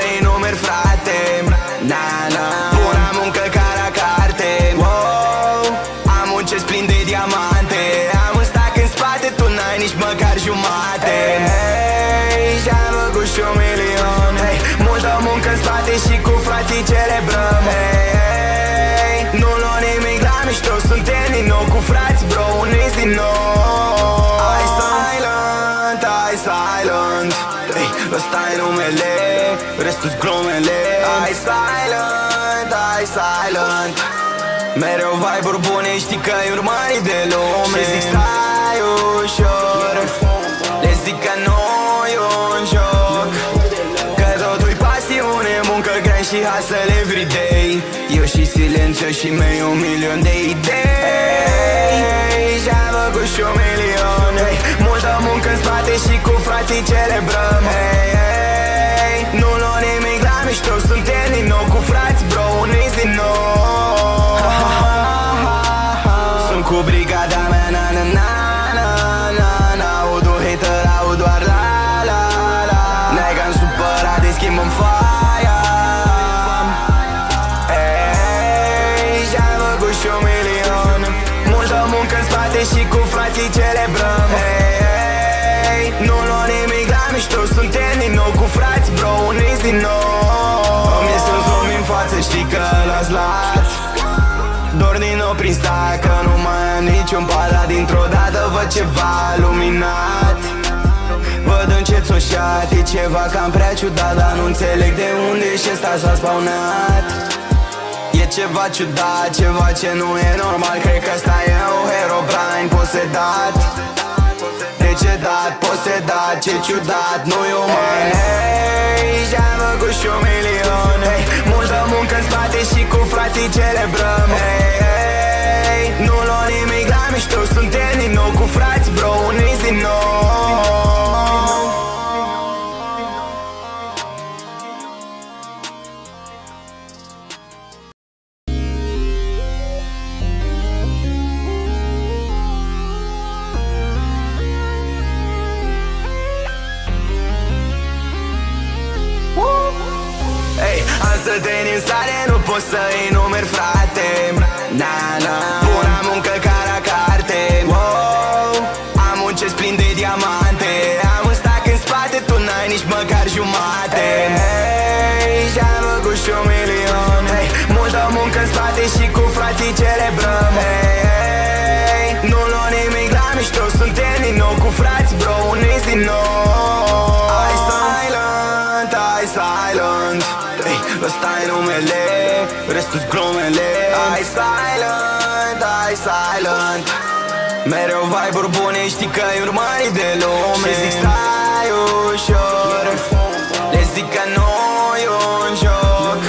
să-i numeri, frate. Na-na, pura muncă ca la carte. Wow, am un chest plin de diamante. Am un stack în spate, tu n-ai nici măcar jumate. Hey, și-am făcut și 1 milion. Hey, multă muncă în spate și cu frații celebrăm. Hey, nu luăm nimic la mișto, suntem din nou cu frați, bro, uniți din nou. I silent, hey, ăsta-i numele, restul-s glumele. I silent, mereu vibe-uri bune, știi că-i urmărit de lume. Și zic stai ușor, le zic că nu-i un joc, că totul-i pasiune, muncă grea și hustle everyday. Eu și silențiu și mei 1 milion de idei. Și-am făcut și 1 milion. Hey, multă muncă în spate și cu frații celebrăm. Hey, hey, nu luăm nimic la mișto, suntem din nou cu frați, bro, uniți din nou. Sunt cu brigada mea, na-na-na-na-na. Aud un hater, aud doar la-la-la. Nega-n supărat, îi schimbăm faia. Hey, și-am făcut și 1 milion. Multă muncă în spate și cu frații celebrăm. Hey, hey, nu luăm nimic la mișto, suntem din nou cu frați, bro, uniți din nou. Îmi ies un zoom în față, știi că l-ați luat. Dor din nou prin stack, că nu mai am niciun pala. Dintr-o dată văd ceva luminat, văd încet soșat. E ceva cam prea ciudat, dar nu înțeleg de unde și ăsta s-a spawnat. E ceva ciudat, ceva ce nu e normal. Cred că ăsta e un Herobrine posedat, decedat, posedat, ce ciudat, nu-i uman. Hey, și-am făcut și 1 milion. Hey, multă muncă în spate și cu frații celebrăm. Hey, hey, nu luăm nimic la mișto, suntem din nou cu frați, bro, uniți din nou. Să te în stare, nu poți să-i numeri, frate. Na-na, pura muncă ca la carte. Wow, am un chest plin de diamante. Am un stack în spate, tu n-ai nici măcar jumate. Hey, și-am făcut și 1 milion. Hey, multă muncă în spate și cu frații celebrăm. Hey, hey, nu luăm nimic la mișto, suntem din nou cu frați, bro, uniți din nou. I silent, hey, ăsta-i numele, restul-s glumele. I silent, mereu vibe-uri bune, știi că-i urmărit de lume. Și zic stai ușor, le zic că nu-i un joc,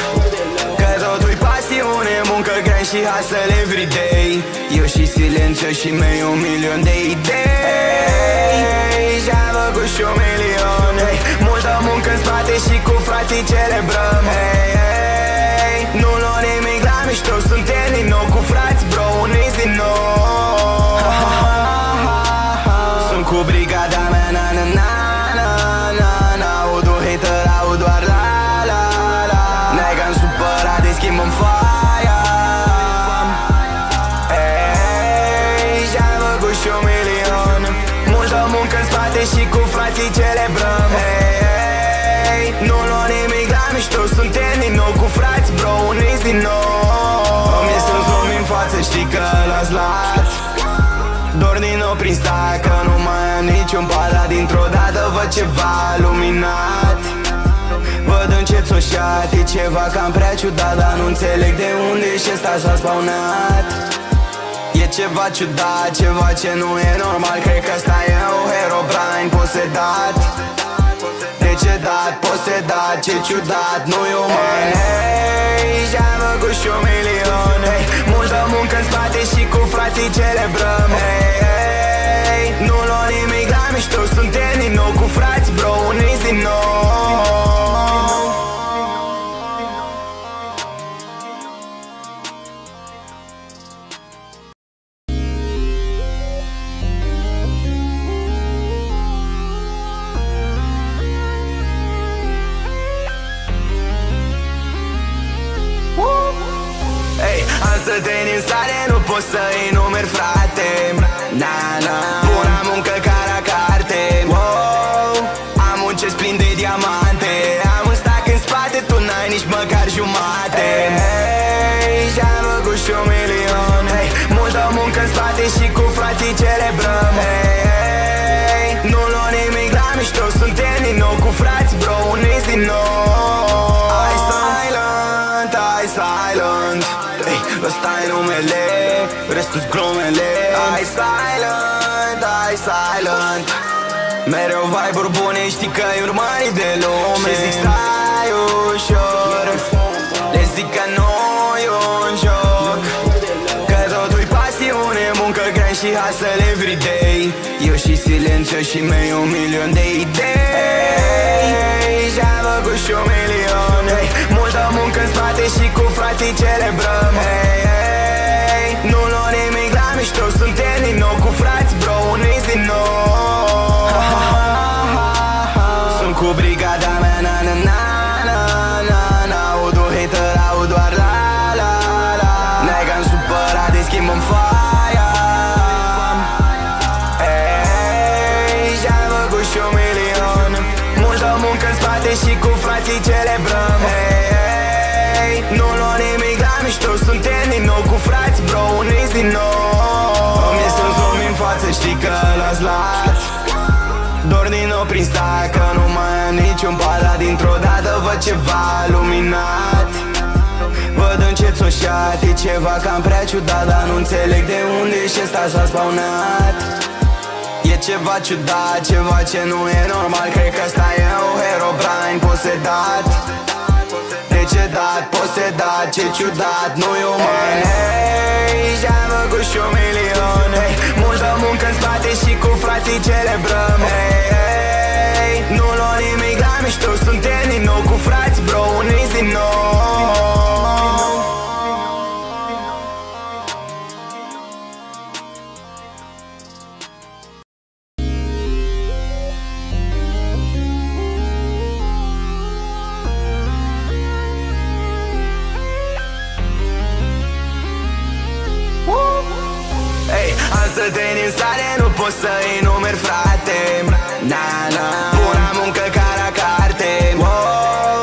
că totul-i pasiune, muncă grea și hustle everyday. Eu și silențiu și mei 1 milion de idei. Și-am făcut și 1 milion. Hey, multă muncă în spate și cu frații celebrăm. Hey, hey, nu luăm nimic la mișto, suntem din nou cu frați, bro, uniți din nou. Sunt cu brigada mea, na-na-na-na-na. Aud un hater, aud doar la-la-la. Nega-n supărat, îi schimbăm faia. Hey, și-am făcut și 1 milion. Multă muncă în spate și cu frații celebrăm. Hey, hey, nu luăm nimic la mișto, suntem din nou cu frați, bro, uniți din nou. Îmi ies un zoom în față, știi că l-ați luat. Dor din nou prin stack, că nu mai am niciun pala. Dintr-o dată văd ceva luminat, văd încet soșat. E ceva cam prea ciudat, dar nu înțeleg de unde și ăsta s-a spawnat. E ceva ciudat, ceva ce nu e normal. Cred că ăsta e un Herobrine posedat, decedat, posedat, ce ciudat, nu-i uman. Hey, și-am făcut și 1 milion. Hey, multă muncă în spate și cu frații celebrăm. Hey, hey, nu luăm nimic la mișto, suntem din nou cu frați, bro, uniți din nou. să te din stare, nu poți să-i numeri, frate. Na, na, pura muncă ca la carte. Wow, am un chest plin de diamante. Am un stack în spate, tu n-ai nici măcar jumate. Hey, și-am făcut și 1 milion. Hey, multă muncă în spate și cu frații celebrăm. Hey, nu luăm nimic la mișto, suntem din nou cu frați, bro, uniți din nou. I silent, hey, ăsta-i numele, restul-s glumele. I silent, mereu vibe-uri bune, știi că-i urmărit de lume. Și zic stai ușor, le zic că nu-i un joc, că totul-i pasiune, muncă grea și hustle everyday. Eu și silențiu și mei 1 milion de idei. Și-am făcut și 1 milion. Hey, multă muncă în spate și cu frații celebrăm. Hey, hey, nu luăm nimic la mișto, suntem din nou cu frați, bro, uniți din nou. Sunt cu brigada mea, na na na na na na. Aud un hater, aud doar la la la. Nega-n supărat, îi schimbăm faia. Hey, și-am făcut și 1 milion. Multă muncă în spate și cu frații celebrăm. Hey, hey, nu luăm nimic la mișto, suntem din nou cu frați, bro, uniți din nou. Îmi ies un zoom în față, știi că l-ați luat. Dor din nou prin stac, că nu mai am niciun pala. Dintr-o dată văd ceva luminat, văd încet soșat. E ceva cam prea ciudat, dar nu înțeleg de unde și ăsta s-a spawnat. E ceva ciudat, ceva ce nu e normal. Cred că ăsta e un Herobrine posedat, decedat, posedat, ce ciudat, nu-i uman. Hey, și-am făcut și 1 milion. Hey, multă muncă în spate și cu frații celebrăm. Hey, hey, nu luăm nimic la mișto, suntem din nou cu frați, bro, uniți din nou. Să te din stare, nu poți să-i numeri, frate. Na, na, pura muncă ca la carte. Wow,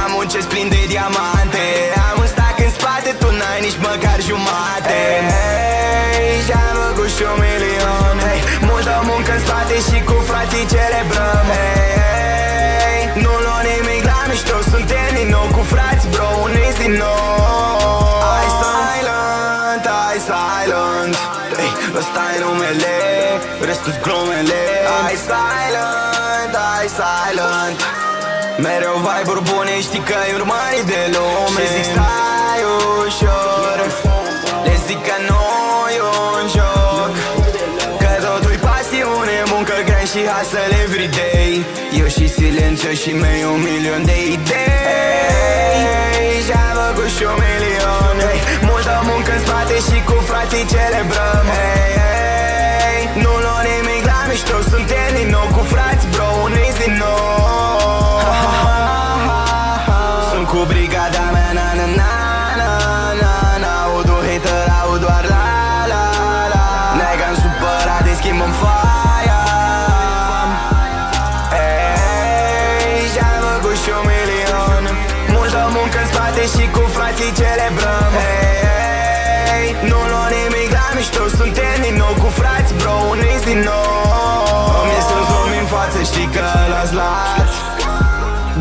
am un chest plin de diamante. Am un stack în spate, tu n-ai nici măcar jumate. Hey, și-am făcut și 1 milion. Hey, multă muncă în spate și cu frații celebrăm. Hey, hey, nu luăm nimic la mișto, suntem din nou cu frați, bro, uniți din nou. I silent, hey, ăsta-i numele, restul-s glumele. I silent, mereu vibe-uri bune, știi că-i urmărit de lume. Și zic stai ușor, le zic că nu-i un joc, că totul-i pasiune, muncă grea și hustle everyday. Eu și silențiu și mei 1 milion de idei. Și-am făcut și 1 milion. Hey, multă muncă în spate și cu frații celebrăm. Hey, hey, nu luăm nimic la mișto, suntem din nou cu frați, bro, uniți din nou. Sunt cu brigada mea, na na na na na na. Aud un hater, aud doar la la la. Nega-n supărat, îi schimbăm faia. Hey, și-am făcut și 1 milion. Multă muncă în spate și cu frații celebrăm. Hey, hey, nu luăm nimic la mișto, suntem din nou cu frați, bro, uniți din nou. Îmi ies un zoom în față, știi că l-ați luat.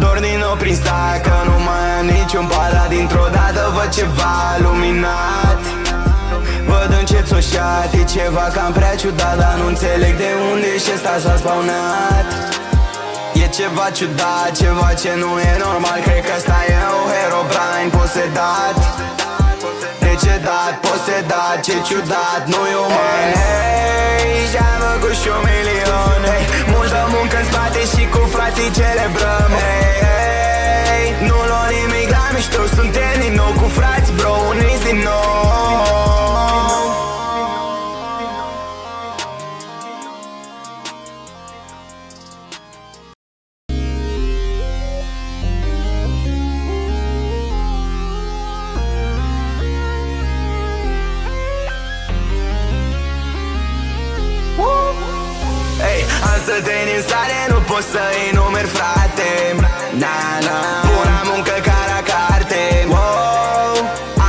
Dor din nou prin stac, că nu mai am niciun pala. Dintr-o dată văd ceva luminat, văd încet soșat. E ceva cam prea ciudat, dar nu înțeleg de unde și ăsta s-a spawnat. E ceva ciudat, ceva ce nu e normal. Cred că ăsta e un Herobrine posedat, decedat, posedat, ce ciudat, nu-i uman. Hey, și-am făcut și 1 milion. Hey, multă muncă în spate și cu frații celebrăm. Hey, hey, nu luăm nimic la mișto, suntem din nou cu frați, bro, uniți din nou. pot să enumeri, frate. Na, na. Pura muncă ca la carte, wow.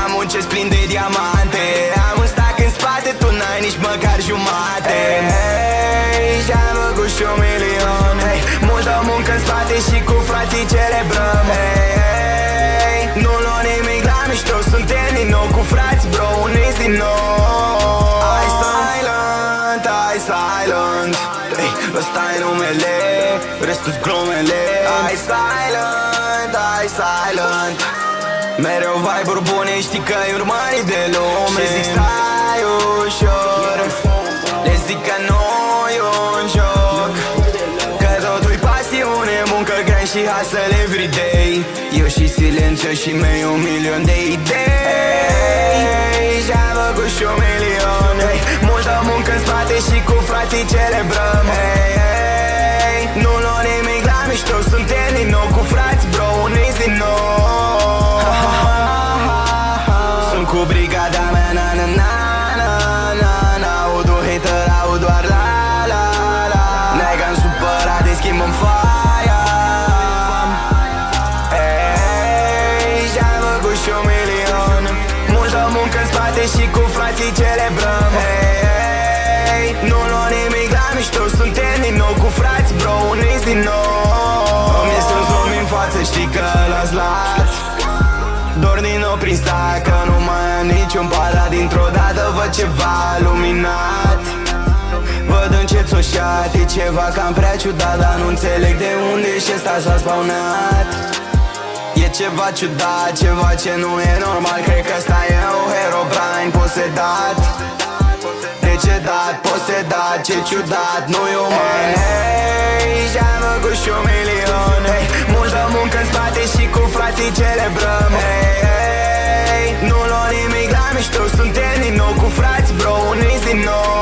Am un chest plin de diamante. Am un stack în spate, tu n-ai nici măcar jumate. Hey, și-am făcut și 1 milion. Hey, multă muncă în spate și cu frații celebrăm. Hey, nu luăm nimic la mișto, suntem din nou cu frați, bro, uniți din nou. I silent, I silent. Hey, ăsta-i numele, restul-s glumele. I silent, I silent. Mereu vibe-uri bune, știi că-i urmărit de lume. Și zic stai ușor, le zic că nu-i un joc, că totul-i pasiune, muncă grea și hustle everyday. Eu și silențiu și mei 1 milion de idei. Și-am făcut și 1 milion. Hey, multă muncă în spate și cu frații celebrăm. Hey, hey, nu luăm nimic la mișto, suntem din nou cu frați, bro, uniți din nou. Sunt cu brigada mea, na na na na na na. Aud un hater, aud doar la la la. Nega-n supărat, îi schimbăm faia. Hey, și-am făcut și 1 milion. Multă muncă în spate și cu frații celebrăm. Hey, hey, nu luăm nimic la mișto, suntem din nou cu frați, bro, uniți din nou. Îmi este un zoom în față, știi că l-ați luat. Dor din nou prin stac, că nu mai am niciun pala. Dintr-o dată văd ceva luminat, văd încet soșat. E ceva cam prea ciudat, dar nu înțeleg de unde și ăsta s-a spawnat. E ceva ciudat, ceva ce nu e normal. Cred că ăsta e un Herobrine posedat, decedat, posedat, ce ciudat, nu-i uman. Hey, și-am făcut și 1 milion. Hey, multă muncă în spate și cu frații celebrăm. Hey, hey, nu luăm nimic la mișto, suntem din nou cu frați, bro, uniți din nou.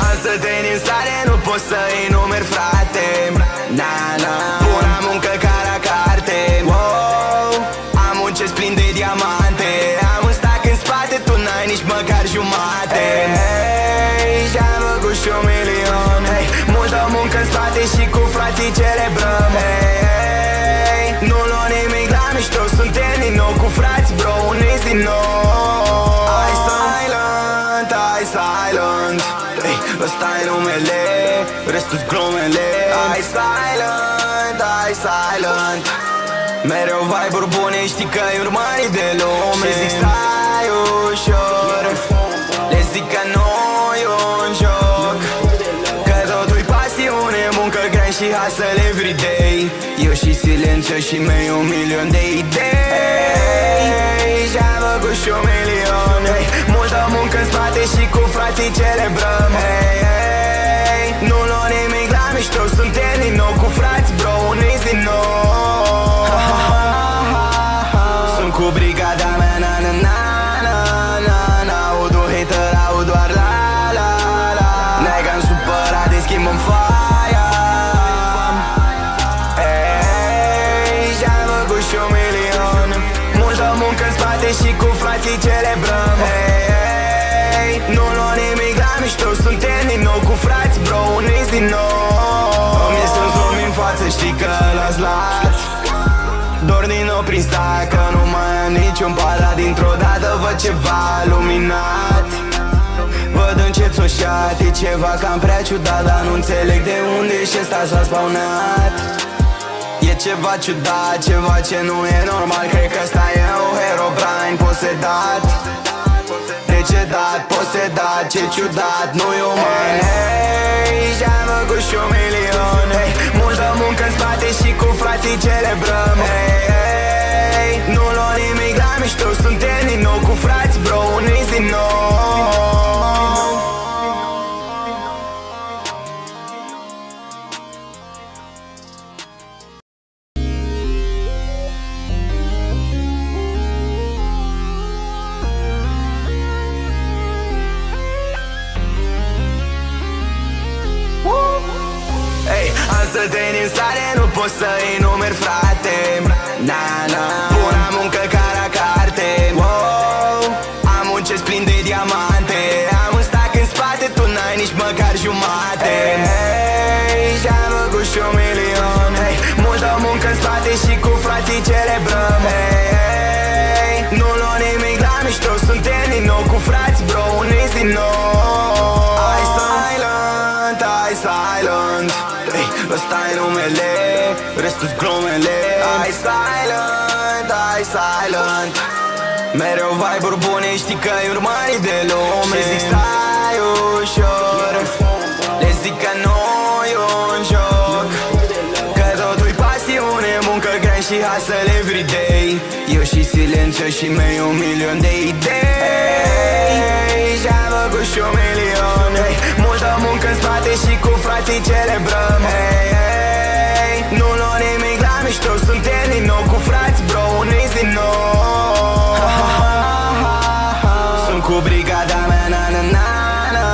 Am să te în stare, nu pot să enumeri, frate. Na, na. Pura muncă ca la carte, wow. Am un chest plin de diamante. Am un stack în spate, tu n-ai nici măcar jumate. Hey, și-am făcut și 1 milion. Hey, multă muncă în spate și cu frații celebrăm. Hey, hey, nu luăm nimic la mișto, suntem din nou cu frați, bro, uniți din nou. I silent, I silent. Hey, ăsta-i numele, restul-s glumele. I silent, I silent. Mereu vibe-uri bune, știi că-i urmărit de lume. Și zic stai ușor, le zic că nu-i un joc, că totul-i pasiune, muncă grea și hustle everyday. Eu și silențiu și mei 1 milion de idei. Și-am făcut și 1 milion. Hey, multă muncă în spate și cu frații celebrăm. Hey, hey, nu luăm nimic la mișto, suntem din nou cu frați, bro, uniți din nou. Sunt cu brigada mea, na na na na na na. Aud un hater, aud doar la la la. Nega-n supărat, îi schimbăm faia. Hey, și-am făcut și 1 milion. Multă muncă în spate și cu frații celebrăm. Hey, hey, nu luăm nimic la mișto, suntem din nou cu frați, bro, uniți din nou. Îmi este un zoom în față, știi că l-ați luat. Dor din nou prin stac, că nu mai am niciun pala. Dintr-o dată văd ceva luminat, văd încet soșat. E ceva cam prea ciudat, dar nu înțeleg de unde și ăsta s-a spawnat. E ceva ciudat, ceva ce nu e normal. Cred că ăsta e un Herobrine posedat, decedat, posedat, ce ciudat, nu-i uman. Hey, și-am făcut și 1 milion. Hey, multă muncă în spate și cu frații celebrăm. Hey, hey, nu luăm nimic la mișto, suntem din nou cu frați, bro, uniți din nou. să te din stare, nu poți să enumeri, frate. Na, na, pura muncă ca la carte. Wow, am un chest plin de diamante. Am un stack în spate, tu n-ai nici măcar jumate. Hey, și-am făcut și 1 milion. Hey, multă muncă în spate și cu frații celebrăm. Hey, nu luăm nimic la mișto, suntem din nou cu frați, bro, uniți din nou. I silent, I silent. Hey, ăsta-i numele, restul-s glumele. I silent, I silent. Mereu vibe-uri bune, știi că-i urmărit de lume. Și zic stai ușor, le zic că nu-i un joc, că totul-i pasiune, muncă grea și hustle everyday. Eu și silențiu și mei 1 milion de idei. Și-am făcut și 1 milion. Hey, multă muncă în spate și cu frații celebrăm. Hey, hey, nu luăm nimic la mișto, suntem din nou cu frați, bro, uniți din nou. Sunt cu brigada mea, na na na na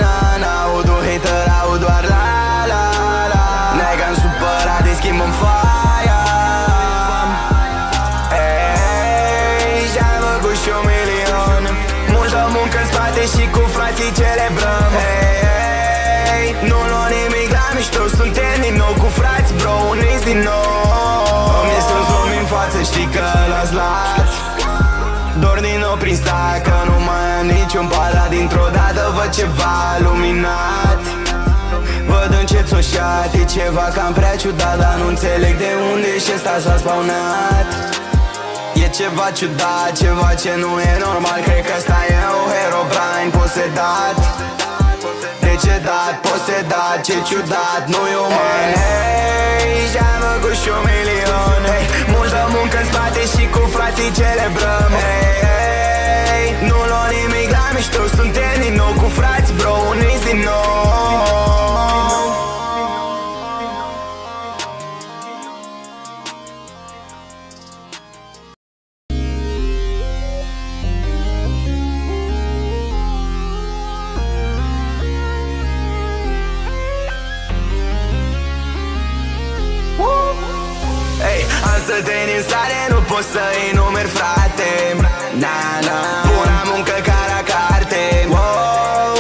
na na. Aud un hater, aud doar la la la. Nega-n supărat, îi schimb-mi faia. Hey, și-am făcut și 1 milion. Multă muncă în spate și cu frații celebrăm. Hey, hey, nu luăm nimic la mișto, suntem din nou cu frați, bro, uniți din nou. Îmi este un zoom în față, știi că l-ați luat. Dor din nou prin stac, că nu mai am niciun palat. Dintr-o dată văd ceva luminat, văd încet soșat. E ceva cam prea ciudat, dar nu înțeleg de unde și ăsta s-a spawnat. E ceva ciudat, ceva ce nu e normal. Cred că ăsta e un Herobrine posedat, decedat, posedat, ce ciudat, nu-i uman. Hey, și-am făcut și 1 milion. Hey, multă muncă în spate și cu frații celebrăm. Hey, hey, nu luăm nimic la mișto, suntem din nou cu frați, bro, uniți din nou. Să te din stare, nu poți să enumeri, frate. Na, na, pura muncă ca la carte. Wow,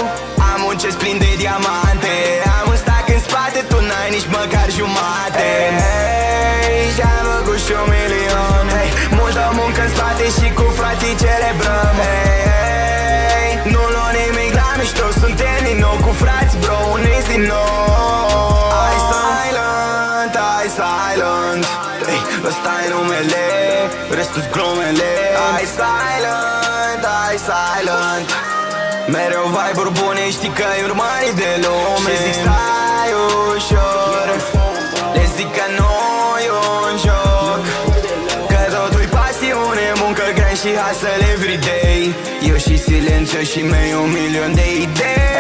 am un chest plin de diamante. Am un stack în spate, tu n-ai nici măcar jumate. Hey, și-am făcut și 1 milion. Hey, multă muncă în spate și cu frații celebrăm. Hey, hey, nu luăm nimic la mișto, suntem din nou cu frați, bro, uniți din nou. I silent, I silent. Hey, ăsta-i numele, restul-s glumele. I silent, I silent. Mereu vibe-uri bune, știi că-i urmărit de lume. Și zic stai ușor, le zic că nu-i un joc, că totul-i pasiune, muncă grea și hustle everyday. Eu și silențiu și mei 1 milion de idei.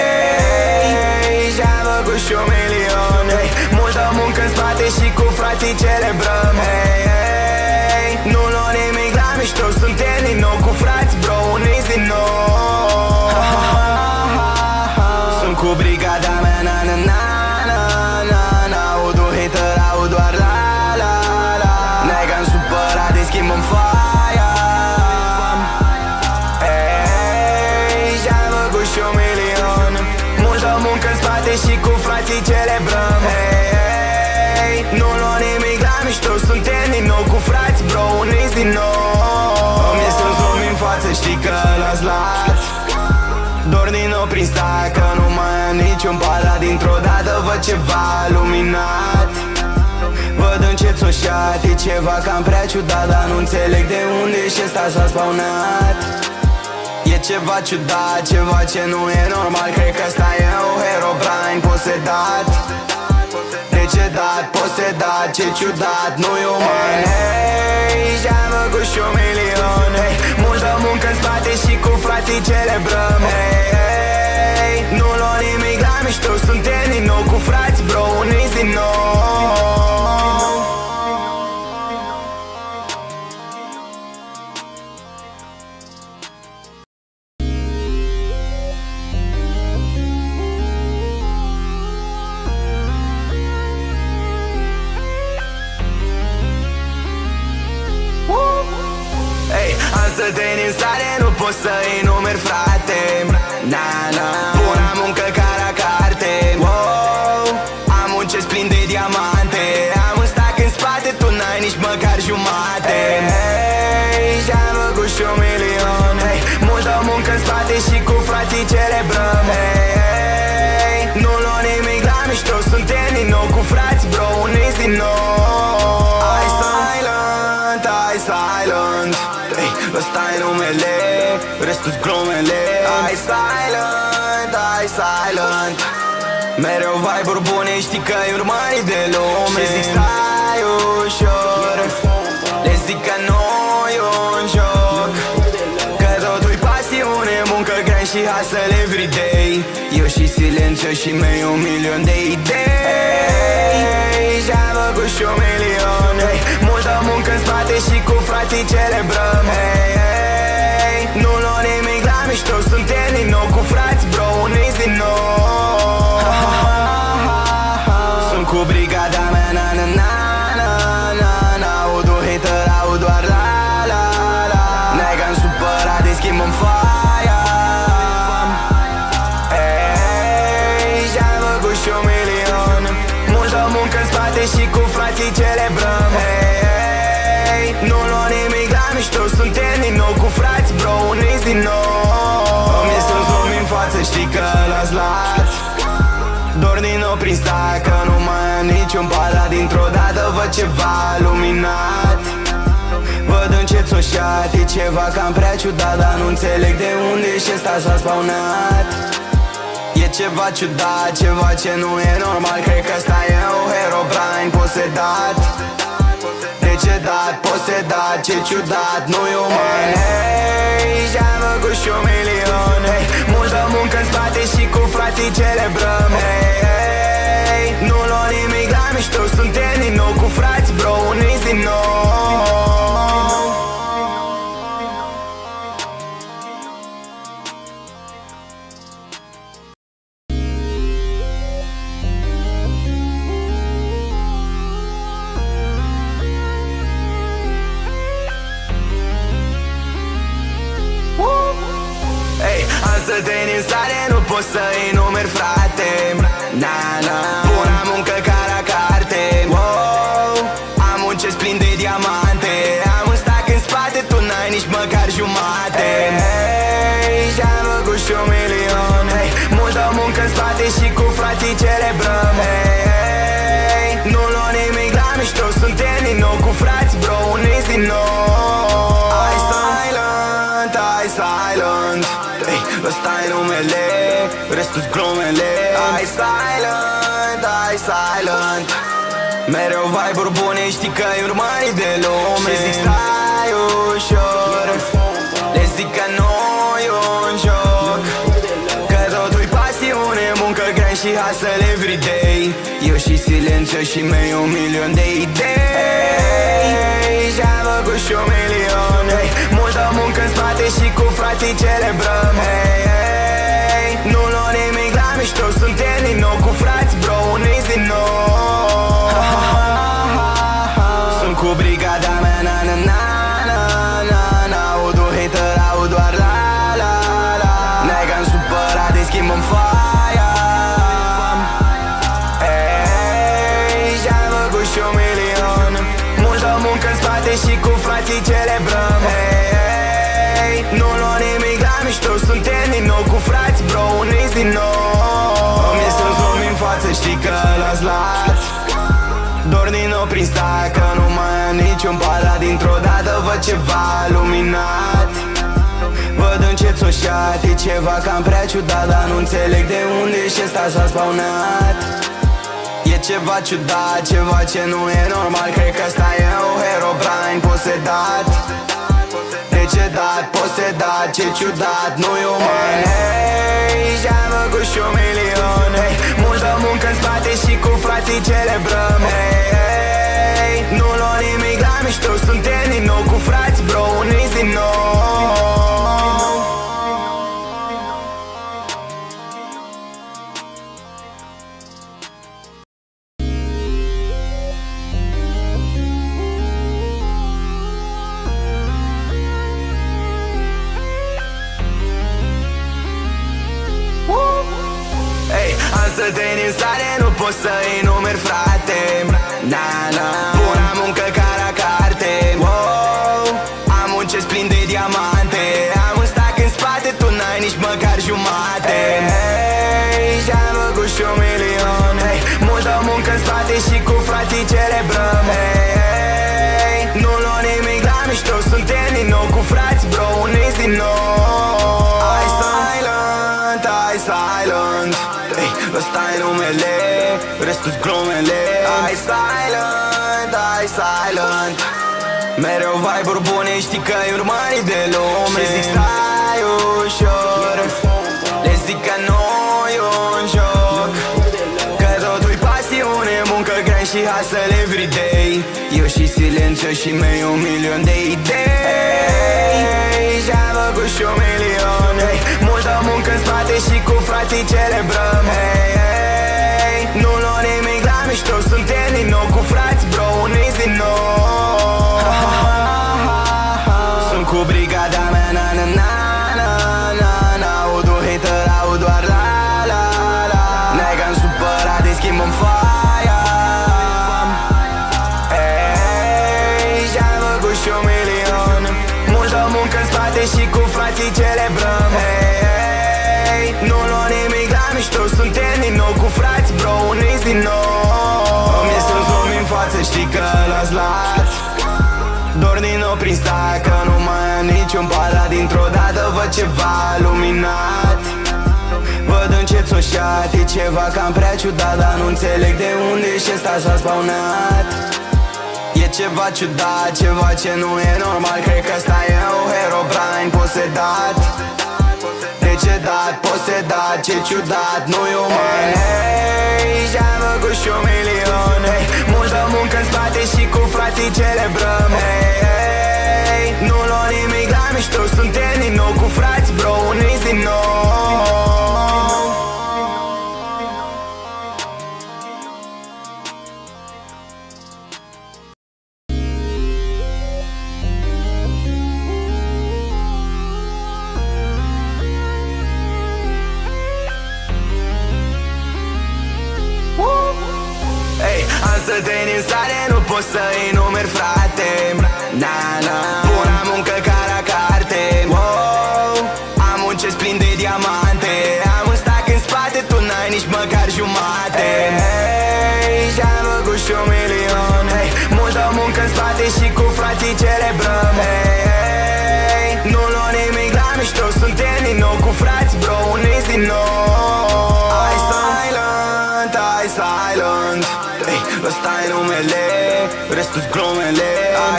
Și-am făcut și 1 milion. Hey, multă muncă în spate și cu frații celebrăm. Hey, hey, nu luăm nimic la mișto, suntem din nou cu frați, bro, uniți din nou. Sunt cu brigada mea, na na na na na na. Aud un hater, aud doar la la la. Nega-n supărat, îi schimb-mi faia. Hey, și-am făcut și 1 milion. Multă muncă în spate și cu frații celebrăm. Hey, hey, nu luăm nimic la mișto, suntem din nou cu frați, bro, uniți din nou. Îmi este un zoom în față, știi că l-ați luat. Dor din nou prin stac, că nu mai am niciun palat. Dintr-o dată văd ceva luminat, văd încet soșat. E ceva cam prea ciudat, dar nu înțeleg de unde și ăsta s-a spawnat. E ceva ciudat, ceva ce nu e normal. Cred că ăsta e un Herobrine posedat, decedat, posedat, ce ciudat, nu-i uman. Hey, și-am făcut și 1 milion. Hey, multă muncă în spate și cu frații celebrăm. Hey, hey, nu luăm nimic la mișto, suntem din nou cu frați, bro, uniți din nou. tăi din stare, nu pot să-i numeri, frate. Na, na, puna muncă ca la carte. Wow, am un chest plin de diamante. Am un stack în spate, tu n-ai nici măcar jumate. Hey, și-am făcut și 1 milion. Hey, multă muncă în spate și cu frații celebrăm. Hey, nu luăm nimic la mișto, suntem din nou cu frați, bro, uniți din nou. I silent, I silent. Hey, ăsta-i numele, restul-s glumele. I silent, I silent. Mereu vibe-uri bune, știi că-i urmărit de lume. Și zic stai ușor, le zic că nu-i un joc, că totul-i pasiune, muncă grea și hustle everyday. Eu și silențiu și mei 1 milion de idei. Și-am făcut și 1 milion. Hey, multă muncă în spate și cu frații celebrăm. Hey, nu luăm nimic la mișto, suntem din nou cu frați, bro, uniți din nou. Sunt cu brigada mea, na na na na na na. Aud un hater, aud doar la la la. Nega-n supărat, îi schimbăm faia. Hey, și-am făcut și 1 milion. Multă muncă în spate și cu frații celebrăm. Hey, nu luăm nimic la mișto, suntem din nou cu frați, bro, uniți din nou. Îmi este un zoom în față, știi că l-ați luat. Dor din nou prin stac, că nu mai am niciun palat. Dintr-o dată văd ceva luminat. Văd încet soșat, e ceva cam prea ciudat, dar nu înțeleg de unde și ăsta s-a spawnat. E ceva ciudat, ceva ce nu e normal. Cred că ăsta e un Herobrine posedat. Decedat, posedat, ce ciudat, nu-i uman. Hey, și-am făcut și 1 milion. Hey, multă muncă în spate și cu frații celebrăm. Hey, nu luăm nimic la mișto, suntem din nou cu frați, bro, uniți din nou. Să te din stare, nu pot să-i numeri, frate. Na, na, puna muncă ca la carte. Wow, am un chest plin de diamante. Am un stack în spate, tu n-ai nici măcar jumate. Hey, și-am făcut și 1 milion. Hey, multă muncă în spate și cu frații celebrăm. Hey, nu luăm nimic la mișto, suntem din nou cu frați, bro, uniți din nou. I silent, I silent. Hey, ăsta-i numele, restul-s glumele. I silent, I silent. Mereu vibe-uri bune, știi că-i urmărit de lume. Și zic stai ușor, le zic că nu-i un joc, că totul-i pasiune, muncă grea și hustle everyday. Eu și silențiu și mei 1 milion de idei. Și-am făcut și 1 milion. Hey, multă muncă în spate și cu frații celebrăm. Hey, nu luăm nimic la mișto, suntem din nou cu frați, bro, uniți din nou. Sunt cu brigada mea, na na na na na na. Aud un hater, aud doar la la la. Nega-n supărat, îi schimbăm faia. Hey, și-am făcut și 1 milion. Multă muncă în spate și cu frații celebrăm. Hey, nu luăm nimic la mișto, suntem din nou cu frați, bro, uniți din nou. Îmi este un zoom în față, știi că l-ați luat. Dor din nou prin stac, că nu mai am niciun palat. Dintr-o dată văd ceva luminat. Văd încet soșat, e ceva cam prea ciudat, dar nu înțeleg de unde și ăsta s-a spawnat. E ceva ciudat, ceva ce nu e normal. Cred că ăsta e un Herobrine posedat. Decedat, posedat, ce ciudat, nu-i uman. Hey, și-am făcut și 1 milion. Hey, multă muncă în spate și cu frații celebrăm. Hey, nu luăm nimic la mișto, suntem din nou cu frați, bro, uniți din nou. și cu frații celebrăm. Hey, nu luăm nimic la mișto, suntem din nou cu frați, bro, uniți din nou. I silent, I silent, hey, ăsta-i numele, restul-s glumele. I silent, I silent, mereu vibe-uri bune, știi că-i urmărit de lume. Și zic stai ușor, le zic că nu-i un joc, că totul-i pasiune, muncă grea și hustle everyday. Eu și silențiu și mei 1.000.000 de idei. Și-am făcut și 1.000.000, hey, multă muncă în spate și cu frații celebrăm. Hey, hey, nu luăm nimic la mișto, suntem din nou cu frați, bro, uniți din nou. Sunt cu brigada mea, na na na na na na. Aud un hater, aud doar la la la. Nega-n supărat, îi schimbăm faia. Hey, și-am făcut și 1.000.000, multă muncă în spate și cu frații celebrăm. Hey, hey, nu luăm nimic la mișto, suntem din nou cu frați, bro, uniți din nou. Îmi ies un zoom în față, știi că l-ați luat. Dor din nou prin stac, că nu mai am niciun palat. Dintr-o dată văd ceva luminat, văd încet soșat. E ceva cam prea ciudat, dar nu înțeleg de unde și ăsta s-a spawnat. E ceva ciudat, ceva ce nu e normal. Cred că ăsta e un Herobrine posedat, decedat, posedat, ce ciudat, nu-i uman. Hey, și-am făcut și 1.000.000, hey, multă muncă în spate și cu frații celebrăm. Hey, hey, nu luăm nimic la mișto, suntem din nou cu frați, bro, uniți din nou. Am să te din stare, nu pot să enumeri, frate. Na, na, puna muncă ca la carte. Wow, am un chest plin de diamante. Am un stack în spate, tu n-ai nici măcar jumate. Hey, și-am făcut și 1.000.000, hey, multă muncă în spate și cu frații celebrăm. Hey, hey, nu luăm nimic la mișto, suntem din nou cu frați, bro, uniți din nou. I silent, I silent, hey, ăsta-i numele, restul-s glumele.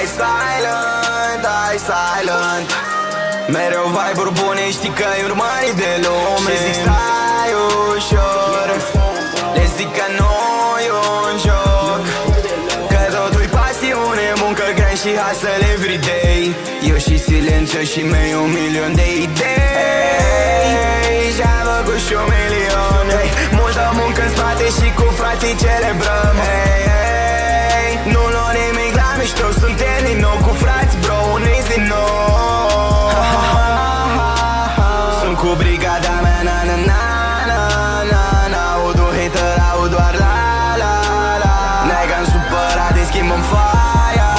I silent, I silent, mereu vibe-uri bune, știi că-i urmărit de lume. Și zic stai ușor, le zic că nu-i un joc, că totul-i pasiune, muncă grea și hustle everyday. Eu și silențiu și mei 1.000.000 de idei. Și-am făcut și 1.000.000, hey, multă muncă în spate și cu frații celebrăm. Hey, hey, nu luăm nimic la mișto, suntem din nou cu frați, bro, uniți din nou. Sunt cu brigada mea, na na na na na na. Aud un hater, aud doar la la la. Nega-n supărat, îi schimbăm faia.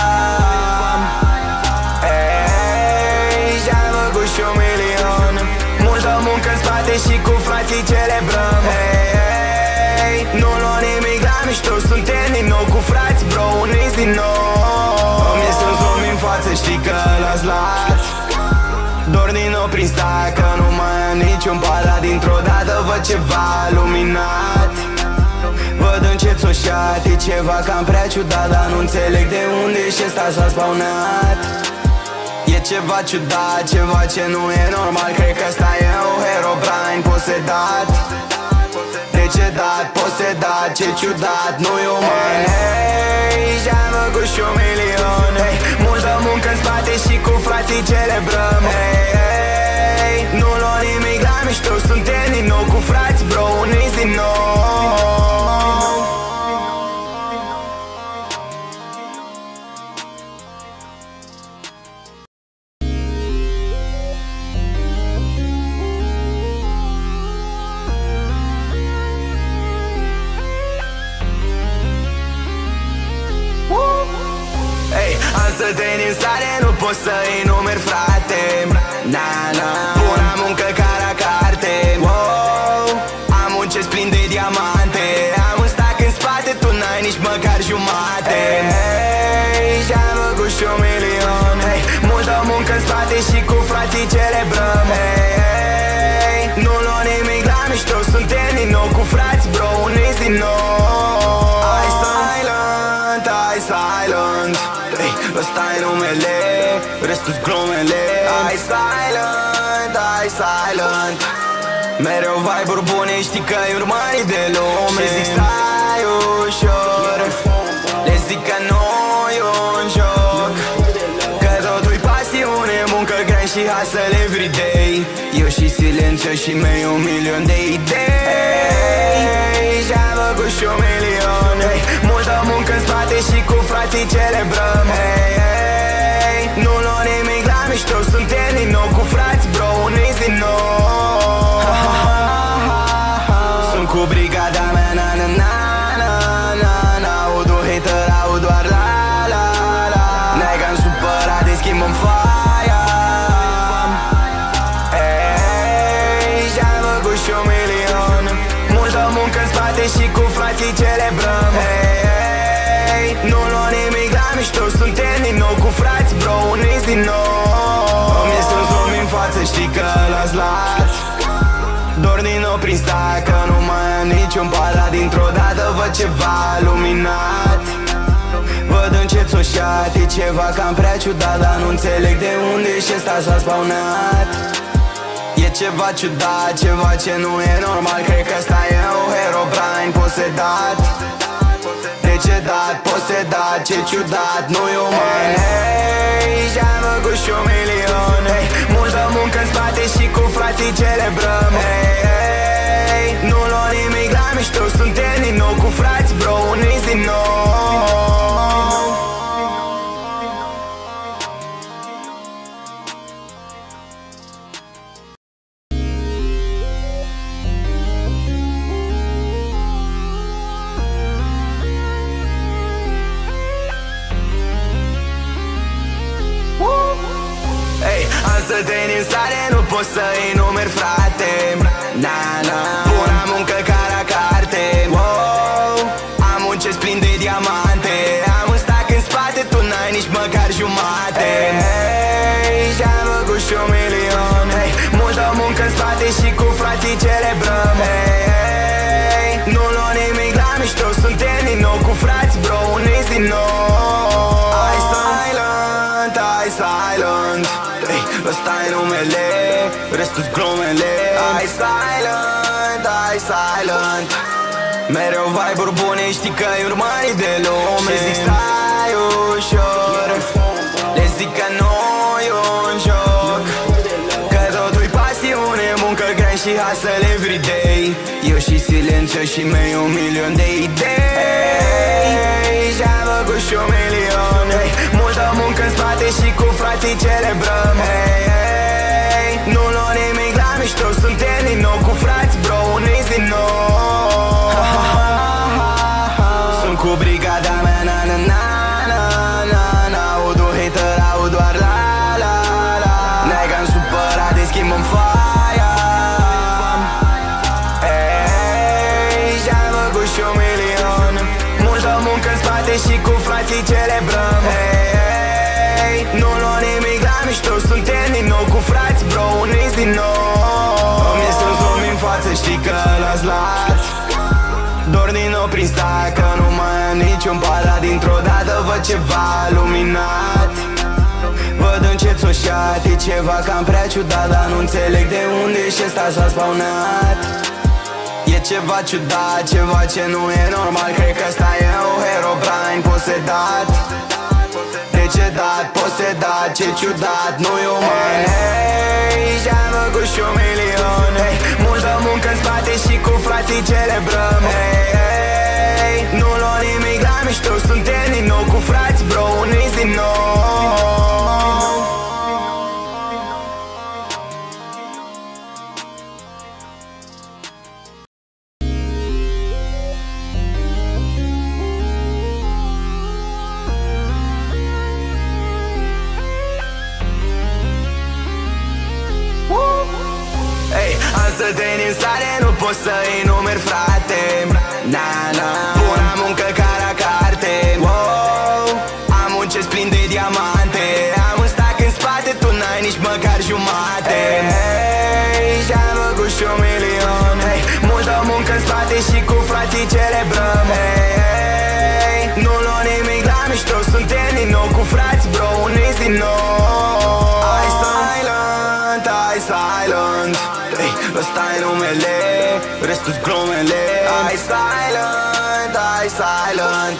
Hey, și-am făcut și 1.000.000, multă muncă în spate și cu frații celebrăm. Hey, hey, nu luăm nimic la mișto, suntem din nou cu frați, bro, uniți din nou. Îmi ies un zoom în față, știi că l-ați luat. Dor din nou prin stac, că nu mai am niciun palat. Dintr-o dată văd ceva luminat, văd încet soșat. E ceva cam prea ciudat, dar nu înțeleg de unde și ăsta s-a spawnat. E ceva ciudat, ceva ce nu e normal. Cred că ăsta e un Herobrine posedat, decedat, posedat, ce ciudat, nu-i uman. Hey, și-am făcut și 1.000.000, hey, multă muncă în spate și cu frații celebrăm. Hey, hey, nu luăm nimic la mișto, suntem din nou cu frați, bro, uniți din nou. Să te din stare, nu pot să enumeri, frate. Na, na, puna muncă ca la carte. Wow, am un chest plin de diamante. Am un stack în spate, tu n-ai nici măcar măcar jumate. Hey, și-am făcut și 1 milion. Hey, multă muncă în spate și cu frații celebrăm. Hey, nu luăm nimic la mișto, suntem din nou cu frați, bro, uniți din nou. I silent, I silent. Hey, ăsta-i numele, restul-s glumele. I silent, I silent. Mereu vibe-uri bune, știi că e urmărit de lume. Și zic stai ușor, le zic că nu-i un joc, că totul-i pasiune, muncă grea și hustle everyday. Eu și silențiu și mei 1 milion de idei. Și-am făcut și 1 milion. Hey, multă muncă în spate și cu frații celebrăm. Hey, hey, nu luăm nimic la mișto, suntem din nou cu frați, bro, uniți din nou. Sunt cu brigada mea, na na na na na na. Audu hater, aud doar la la la. Nega-n supărat, îi schimbăm faia. Hey, și-am făcut și 1 milion. Multă muncă în spate și cu frații celebrăm. Hey, hey, nu luăm nimic la mișto, suntem din nou cu frați, bro, uniți din nou. Îmi este un zoom în față, știi că l-ați luat. Dor din nou prin stat, că nu mai am niciun palat. Dintr-o dată văd ceva luminat, văd încet soșat. E ceva cam prea ciudat, dar nu înțeleg de unde și ăsta s-a spawnat. E ceva ciudat, ceva ce nu e normal. Cred că ăsta e un Herobrine posedat, decedat, posedat, ce ciudat, nu-i uman. Hey, și-am făcut și 1 milion. Hey, multă muncă în spate și cu frații celebrăm. Hey, hey, nu luăm nimic la mișto, suntem din nou cu frați, bro, uniți din nou. Am să te din stare, nu pot să enumeri, frate. Na, na, pura muncă ca la carte. Wow, am un chest plin de diamante. Am un stack în spate, tu n-ai nici măcar jumate. Hey, și-am făcut și 1 milion. Hey, multă muncă în spate și cu frații celebrăm. Hey, hey, nu luăm nimic la mișto, suntem din nou cu frați, bro, uniți din nou. I silent, I silent. Hey, ăsta-i numele, restul-s glumele. I silent, I silent. Mereu vibe-uri bune, știi că e urmărit de lume. Și zic stai ușor, le zic că nu-i un joc, că totul-i pasiune, muncă grea și hustle everyday. Eu și silențiu și mei 1 milion de idei. Și-am făcut și 1 milion. Hey, multă muncă în spate și cu frații celebrăm. Hey, hey, nu luăm nimic la mișto, suntem din nou cu frați, bro, uniți din nou. Sunt cu brigada mea, na na na na na na. Audu hater, aud doar la la la. Nega-n supărat, îi schimbăm faia. Hey, și-am făcut și 1 milion. Multă muncă în spate și cu frații celebrăm. Hey, hey, nu luăm nimic la mișto, suntem din nou cu frați, bro, uniți din nou. Îmi este un zoom în față, știi că l-ați luat. Dor din nou prin stat, că nu mai am niciun palat. Dintr-o dată văd ceva luminat, văd încet soșat. E ceva cam prea ciudat, dar nu înțeleg de unde și ăsta s-a spawnat. E ceva ciudat, ceva ce nu e normal. Cred că ăsta e un Herobrine posedat, decedat, posedat, ce ciudat, nu-i uman. Hey, și-am făcut și 1 milion. Hey, multă muncă în spate și cu frații celebrăm. Hey, hey, nu luăm nimic la mișto, suntem din nou cu frați, bro, uniți din nou. Să te din stare, nu pot să enumeri, frate. Na, na, pura muncă ca la carte. celebrăm. Hey, nu luăm nimic la mișto, suntem din nou cu frați, bro, uniți din nou. Hai silent, hai silent, hey, ăsta-i numele, restul-s glumele. Hai silent, hai silent,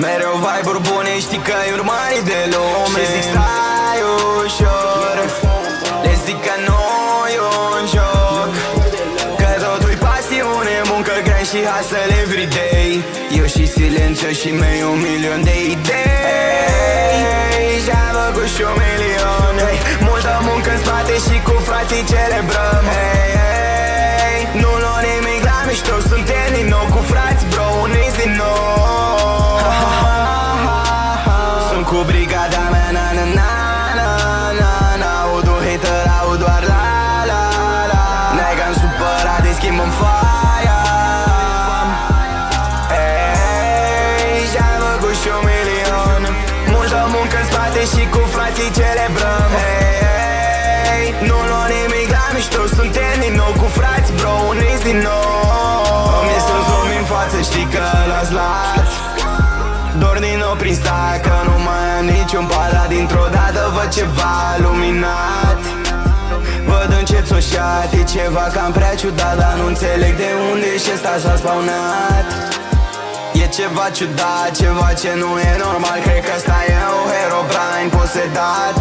mereu vibe-uri bune, știi că-i urmărit de lume. Și zic stai ușor, le zic că nu-i un joc, că totul-i pasiune, muncă grea și hustle everyday. Eu și silențiu și mei 1.000.000 de idei. Și-am făcut și 1.000.000, hey, multă muncă în spate și cu frații celebrăm. Hey, hey, nu luăm nimic la mișto, suntem din nou cu frați, bro, uniți din nou. Sunt cu brigada mea, na na na na na na. Aud un hater, aud doar la la la. Nega-n supărat, îi schimbăm faia. Hey, și-am făcut și 1.000.000, multă muncă în spate și cu frații celebrăm. Hey, hey, nu luăm nimic la mișto, suntem din nou cu frați, bro, uniți din nou. Îmi este un zoom în față, știi că l-ați luat. Dor din nou prin stai, că nu mai am niciun palat. Dintr-o dată văd ceva luminat, văd încet soșat. E ceva cam prea ciudat, dar nu înțeleg de unde și ăsta s-a spawnat. E ceva ciudat, ceva ce nu e normal. Cred că ăsta e un Herobrine posedat,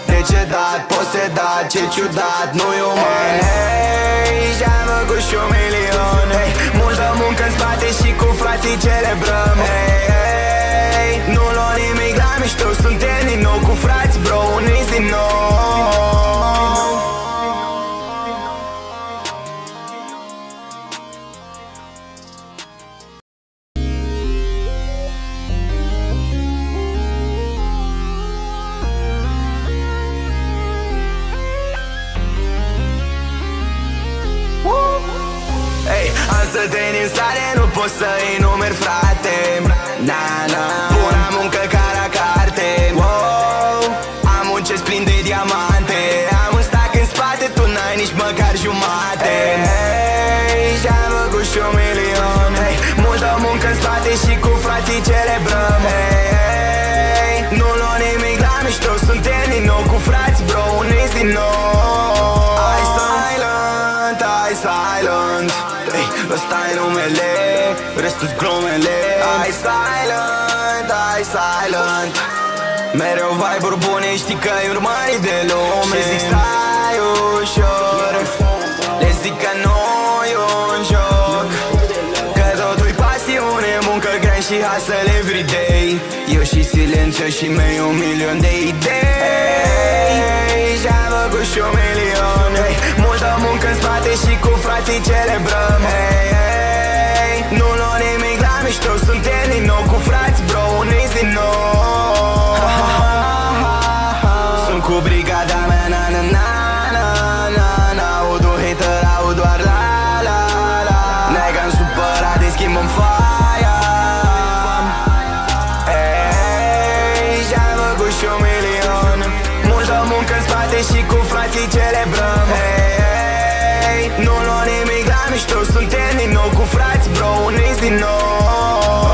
decedat, posedat, ce ciudat, nu-i uman. Hey, și-am făcut și 1.000.000, hey, multă muncă în spate și cu frații celebrăm. Hey, hey, nu luăm nimic la mișto, suntem din nou cu frați, bro, uniți din nou. Am să te din stare, nu pot să enumeri, frate. Na, na, puna muncă ca la carte. Wow, am un chest plin de diamante. Am un stack în spate, tu n-ai nici măcar jumate. Hey, și-am făcut și 1.000.000, hey, multă muncă în spate și cu frații celebrăm. Hey, hey, nu luăm nimic la mișto, suntem din nou cu frați, bro, uniți din nou. Hai silent, hai silent, hey, ăsta-i numele, restul-s glumele. Hai silent, hai silent, mereu vibe-uri bune, știi că-i urmărit de lume. Și zic stai ușor, le zic că nu-i un joc, că totul-i pasiune, muncă grea și hustle everyday. Eu și silențiu și mei 1.000.000 de idei. Și-am făcut și 1.000.000, hey, multă muncă în spate și cu frații celebrăm. Hey, hey, nu luăm nimic la mișto, suntem din nou cu frați, bro, uniți din nou. Sunt cu brigada mea, na na na na na na. Aud un hater, aud doar la la la. Nega-n supărat, îi schimbăm faia. Hey, și-am făcut și 1.000.000, multă muncă în spate și cu frații celebrăm. Hey, hey, nu luăm nimic la mișto, suntem din nou cu frați, bro, uniți din nou.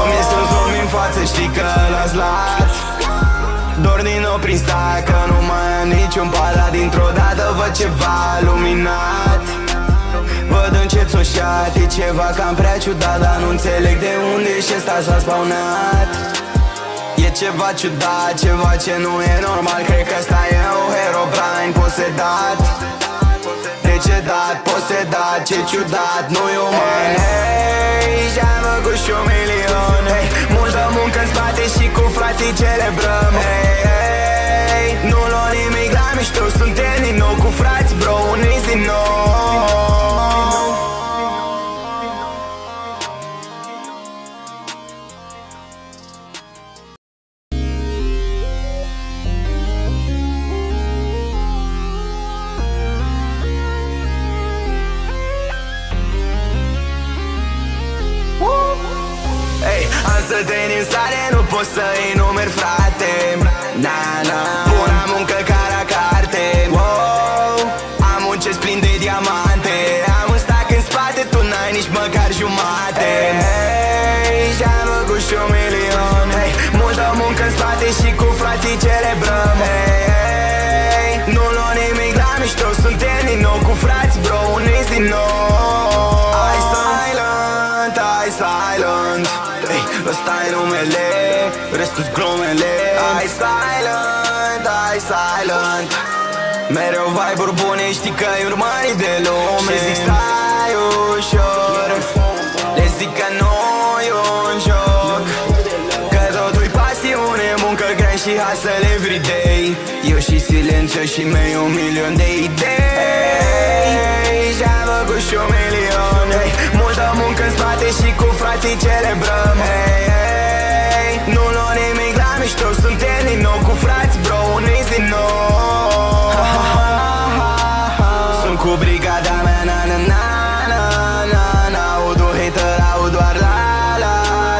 Îmi este un zoom în față, știi că l-ați luat. Dor din nou prin stai, că nu mai am niciun palat. Dintr-o dată văd ceva luminat, văd încet soșat. E ceva cam prea ciudat, dar nu înțeleg de unde și ăsta s-a spawnat. E ceva ciudat, ceva ce nu e normal. Cred că ăsta e un Herobrine posedat, decedat, posedat, ce ciudat, nu-i uman. Hey, și-am făcut și 1.000.000, hey, multă muncă în spate și cu frații celebrăm. Hey, hey, nu luăm nimic la mișto, suntem din nou cu frați, bro, uniți din nou. Să te din stare, nu pot să enumeri, frate. Na, na, puna muncă ca la carte. Wow, am un chest plin de diamante. Am un stack în spate, tu n-ai nici măcar jumate. și 1 milion. Hey, multă muncă în spate și cu frații celebrăm. Hey, nu luăm nimic la mișto, suntem din nou cu frați, bro, uniți din nou. I silent, I silent. Hey, ăsta-i numele, restul-s glumele. I silent, I silent. Mereu vibe-uri bune, știi că e urmărit de lume. Și zic stai ușor, le zic că nu-i un joc, că totul-i pasiune, muncă grea și hustle everyday. Eu și silențiu și mei 1 milion de idei. Și-am făcut și 1 milion. Hey, multă muncă în spate și cu frații celebrăm. Hey, hey, nu luăm nimic la mișto, suntem din nou cu frați, bro, uniți din nou. Sunt cu brigada mea, na na na na na na. Aud un hater, aud doar la la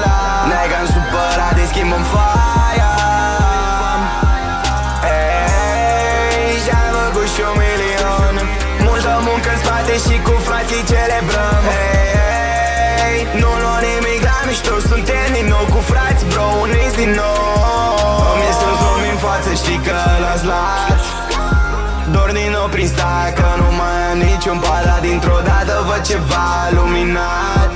la. Nega-n supărat, îi schimb-mi faia. Hey, și-am făcut și 1 milion. Multă muncă în spate și cu frații celebrăm. Hey, hey, nu luăm nimic la mișto, suntem din nou cu frați, bro, uniți din nou. Îmi este un zoom în față, știi că l-ați luat. Dor din nou prin stai, că nu mai am niciun palat. Dintr-o dată văd ceva luminat,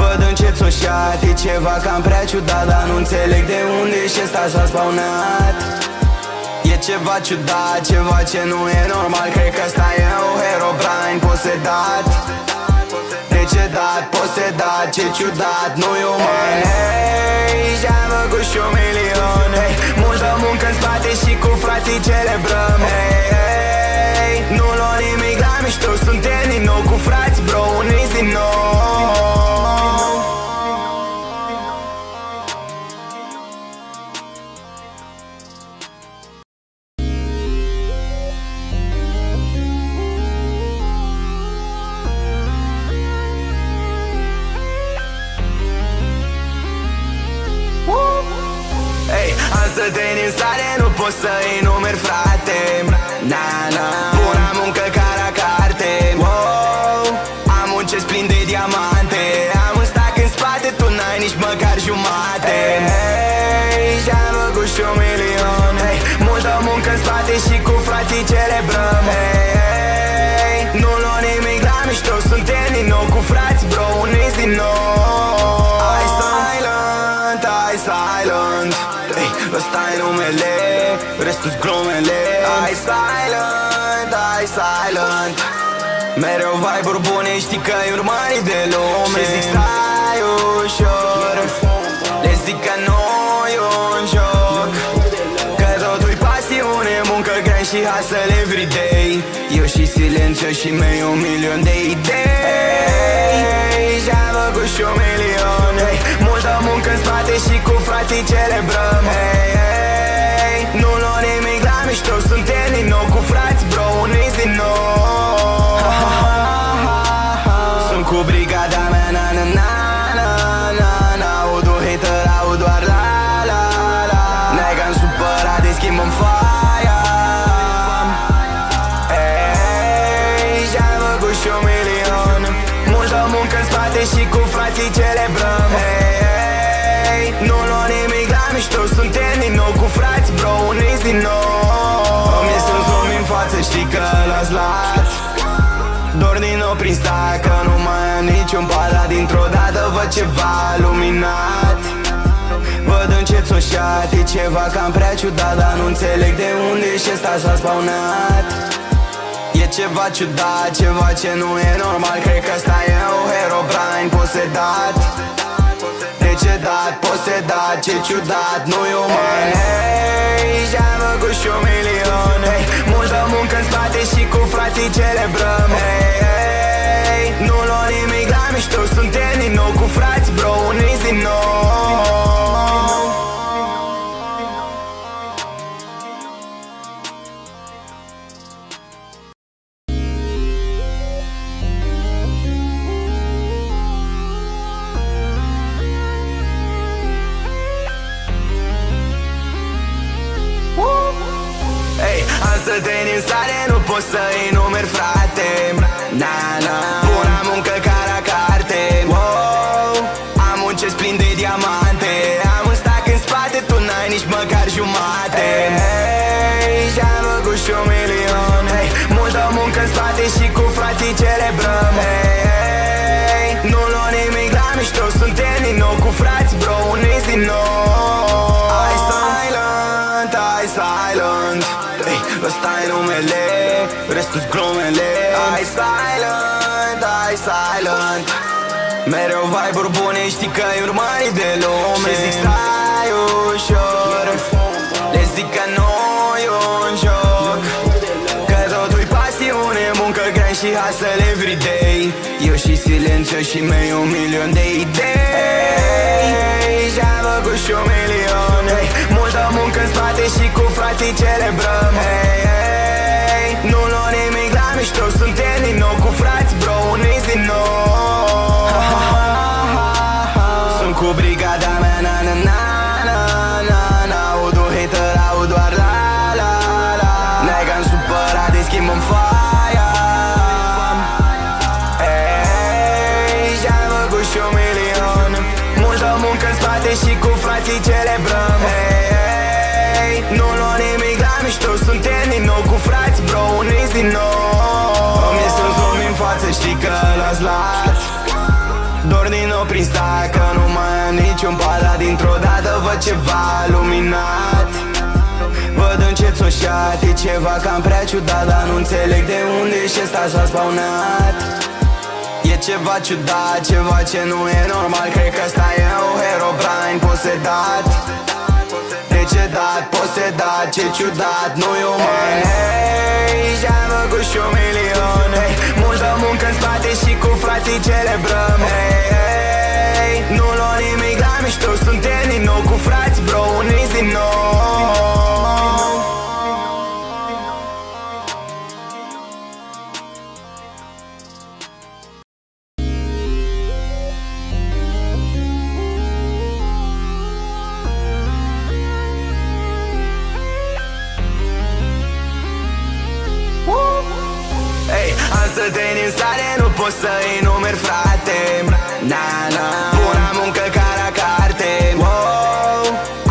văd încet soșat. E ceva cam prea ciudat, dar nu înțeleg de unde și ăsta s-a spawnat. E ceva ciudat, ceva ce nu e normal. Cred că ăsta e un Herobrine posedat, decedat, posedat, ce ciudat, nu-i uman. Hey, și-am făcut și 1 milion. Hey, multă muncă în spate și cu frații celebrăm. Hey, hey, nu luăm nimic la mișto, suntem din nou cu frați, bro, uniți din nou. Să te din stare, nu pot să enumeri, frate. Na, na. Pura muncă ca la carte. Wow. Am un chest plin de diamante. Am un stack în spate, tu n-ai nici măcar jumate. Hey, și-am făcut și 1 milion. Hey, multă muncă în spate și cu frații celebrăm. Hey, hey, nu luăm nimic la mișto, suntem din nou cu frați, bro, uniți din nou. I silent, I silent. Hey, ăsta-i numele, restul-s glumele. I silent, I silent. Mereu vibe-uri bune, știi că e urmărit de lume. Și zic stai ușor, le zic că nu-i un joc, că totul-i pasiune, muncă grea și hustle everyday. Eu și silențiu și mei 1 milion de idei. Și-am făcut și 1 milion. Hey, multă muncă în spate și cu frații celebrăm. Hey, hey, nu luăm nimic la mișto, suntem din nou cu frați, bro, uniți din nou. Sunt cu brigada mea, na na na na na na. Aud un hater, aud doar la la la. Nega-n supărat, îi schimb-mi faia. Hey, și-am făcut și 1 milion. Multă muncă în spate și cu frații celebrăm. Hey, hey, nu luăm nimic la mișto, suntem din nou cu frați, bro, uniți din nou. Îmi este un zoom în față, știi că l-ați luat. Dor din nou prin stai, că nu mai am niciun palat. Dintr-o dată văd ceva luminat, văd încet soșat. E ceva cam prea ciudat, dar nu înțeleg de unde și ăsta s-a spawnat. E ceva ciudat, ceva ce nu e normal. Cred că ăsta e un Herobrine posedat, decedat, posedat, ce ciudat, nu-i uman. Hey, și-am făcut și 1 milion. Hey, multă muncă în spate și cu frații celebrăm. Hey, hey, nu luăm nimic la mișto, suntem din nou cu frați, bro, uniți din nou. Să te din stare, nu pot să enumeri, frate. Na, na. Pura muncă ca la carte. Wow. Am un chest plin de diamante. Am un stack în spate, tu n-ai nici măcar jumate. Hey, și-am făcut și 1 milion. Hey, multă muncă în spate și cu frații celebrăm. Hey, nu luăm nimic la mișto, suntem din nou cu frați, bro, uniți din nou. I silent, I silent. Hey, ăsta-i numele, restul-s glumele. I silent, I silent. Mereu vibe-uri bune, știi că-i urmărit de lume. Și zic stai ușor, le zic că nu-i un joc, că totul-i pasiune, muncă grea și hustle everyday. Eu și silențiu și mei 1 milion de idei. Și-am făcut și 1 milion. Hey, multă muncă în spate și cu frații celebrăm. Hey, hey, nu luăm nimic la mișto, suntem din nou cu frați, bro, uniți din nou. Sunt cu brigada mea, na na na na na na. Aud un hater, aud doar la la la. Nega-n supărat, îi schimbăm faia. Hey, și-am făcut și 1 milion. Multă muncă în spate și cu frații celebrăm. Hey, hey, nu luăm nimic la mișto, suntem din nou cu frați, bro, uniți din nou. Îmi este un zoom în față, știi că l-ați luat. Dor din nou prin stac, că nu mai am niciun palat. Dintr-o dată văd ceva luminat, văd încet soșat. E ceva cam prea ciudat, dar nu înțeleg de unde și ăsta s-a spawnat. E ceva ciudat, ceva ce nu e normal. Cred că ăsta e un Herobrine posedat, decedat, posedat. Ce ciudat, nu-i uman. Hey, și-am făcut și 1 milion. Hey, multă muncă în spate și cu frații celebrăm. Hey, hey, nu luăm nimic la mișto, suntem din nou cu frați, bro, uniți din nou. Am să te din stare, nu pot să enumeri, frate. Na, na, pura muncă ca la carte. Wow,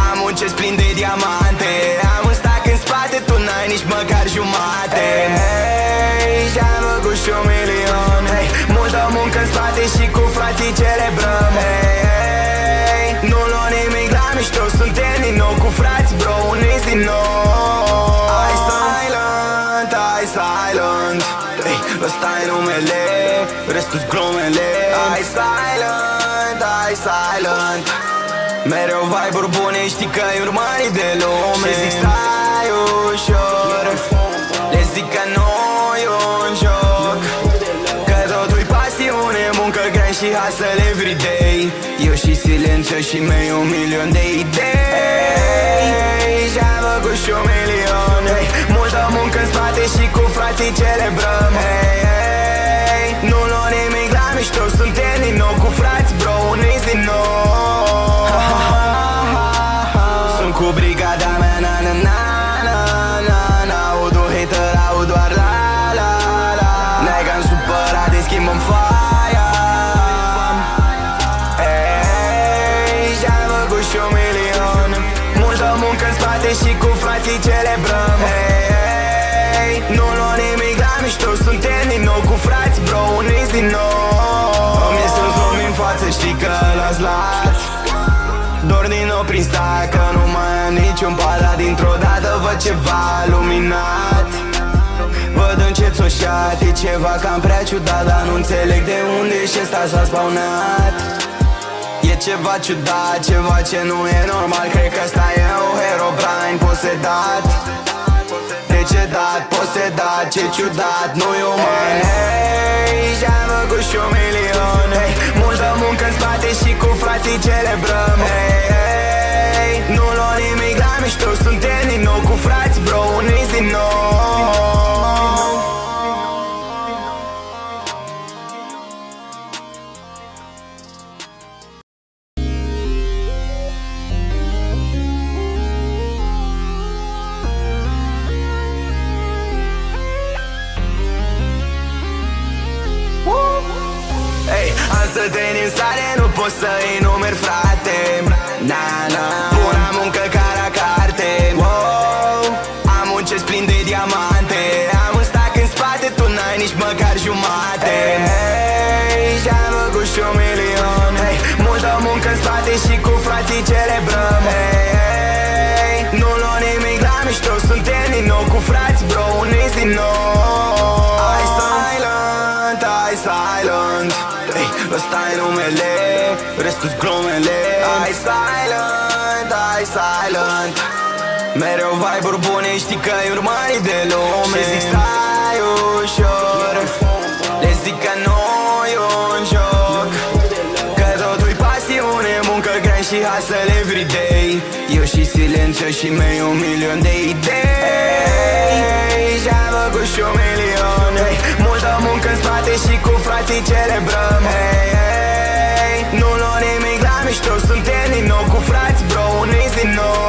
am un chest plin de diamante. Am un stack în spate, tu n-ai nici măcar jumate. Hey, și-am făcut și 1 milion. Hey, multă muncă în spate și cu frații celebrăm. Hey, hey, nu luăm nimic la mișto, suntem din nou cu frați, bro, uniți din nou. I silent, I silent. Hey, ăsta-i numele, restul-s glumele. I silent, I silent. Mereu vibe-uri bune, știi că-i urmărit de lume. Și zic stai ușor, le zic că nu-i un joc, că totul-i pasiune, muncă grea și hustle everyday. Eu și silențiu și mei 1 milion de idei. Și-am făcut și 1 milion. Hey, multă muncă în spate și cu frații celebrăm. Hey, hey, nu luăm nimic la mișto, suntem din nou cu frați, bro, uniți din nou. Sunt cu brigada mea, na na na na na na. Aud un hater, aud doar la la la. Nega-n supărat, îi schimbăm faia. Hey, și-am făcut și 1 milion. Multă muncă în spate și cu frații celebrăm. Hey, hey, nu luăm nimic la mișto, suntem din nou cu frați, bro, uniți din nou. Îmi este un zoom în față, știi că l-ați luat. Dor din nou prin stac, că nu mai am niciun palat. Dintr-o dată văd ceva luminat, văd încet soșat. E ceva cam prea ciudat, dar nu înțeleg de unde și ăsta s-a spawnat. E ceva ciudat, ceva ce nu e normal. Cred că ăsta e un Herobrine posedat, decedat, posedat. Ce ciudat, nu-i uman. Hey, și-am făcut și 1 milion. Hey, multă muncă în spate și cu frații celebrăm. Hey, hey, nu luăm nimic la mișto, suntem din nou cu frați, bro, uniți din nou. Hey, am să te din stare, nu pot să enumeri, frate. frații celebrăm. Hey, nu luăm nimic la mișto, suntem din nou cu frați, bro, uniți din nou. I silent, I silent, hey, ăsta-i numele, restul-s glumele. I silent, I silent, mereu vibe-uri bune, știi că-i urmărit de lume. Și zic stai ușor, le zic că nu-i un joc, că totul-i pasiune, muncă grea și hustle everyday. Eu și silențiu și mei 1.000.000 de idei. Și-am făcut și 1.000.000, hey, multă muncă în spate și cu frații celebrăm. Hey, hey, nu luăm nimic la mișto, suntem din nou cu frați, bro, uniți din nou.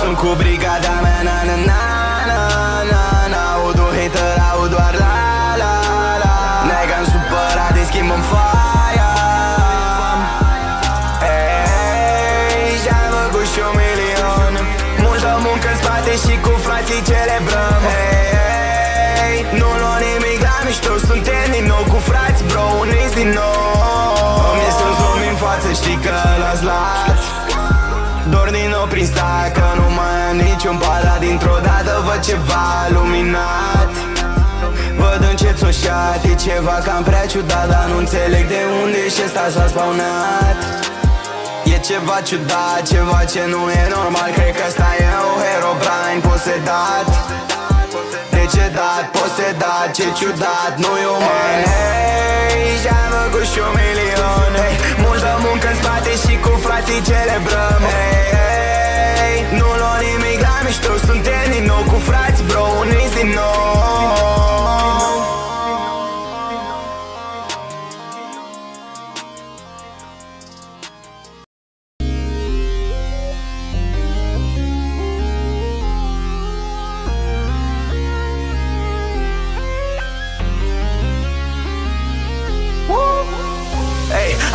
Sunt cu brigada mea, na na na na na na. Audu hater, aud doar la la la. Nega-n supărat, îi schimbăm faia. Hey, și-am făcut și 1.000.000, multă muncă în spate și cu frații celebrăm. Hey, hey, nu luăm nimic la mișto, suntem din nou cu frați, bro, uniți din nou. Îmi este un zoom în față, știi că l-ați luat. Dor din nou prin stai, că nu mai am niciun palat. Dintr-o dată văd ceva luminat, văd încet oșat. E ceva cam prea ciudat, dar nu înțeleg de unde și ăsta s-a spawnat. E ceva ciudat, ceva ce nu e normal. Cred că ăsta e un Herobrine posedat, decedat, posedat, ce ciudat, nu-i uman. Hey, și-am făcut și 1.000.000, hey, multă muncă în spate și cu frații celebrăm. Hey, hey, nu luăm nimic la mișto, suntem din nou cu frați, bro, uniți din nou.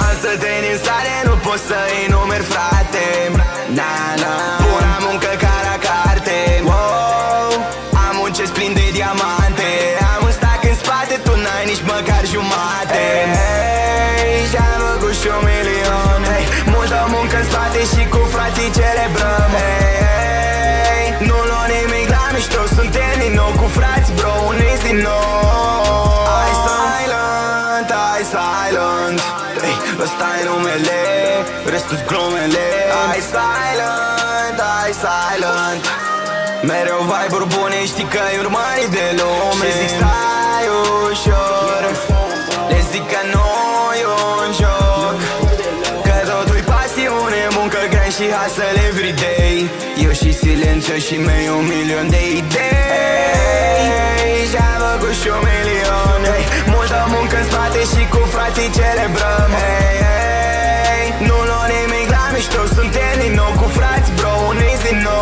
Am să te din stare, nu pot să-i numeri, frate. Na, na, pura muncă ca la carte, wow. Am un chest plin de diamante, am un stack în spate, tu n-ai nici măcar jumate. Hey, și-am făcut și 1.000.000, hey, multă muncă în spate și cu frații celebrăm. Hey, hey, nu luăm nimic la mișto, suntem din nou cu frați, bro, uniți din nou. I silent, I silent, hey, ăsta-i numele, restul-s glumele. I silent, I silent, mereu vibe-uri bune, știi că-i urmărit de lume. Și zic stai ușor, le zic că nu-i un joc, că totul-i pasiune, muncă grea și hustle everyday. Eu și silențiu și mei 1.000.000 de idei. Și-am făcut și 1.000.000, hey, multă muncă în spate și cu frații celebrăm. Hey, hey, nu luăm nimic la mișto, suntem din nou cu frați, bro, uniți din nou.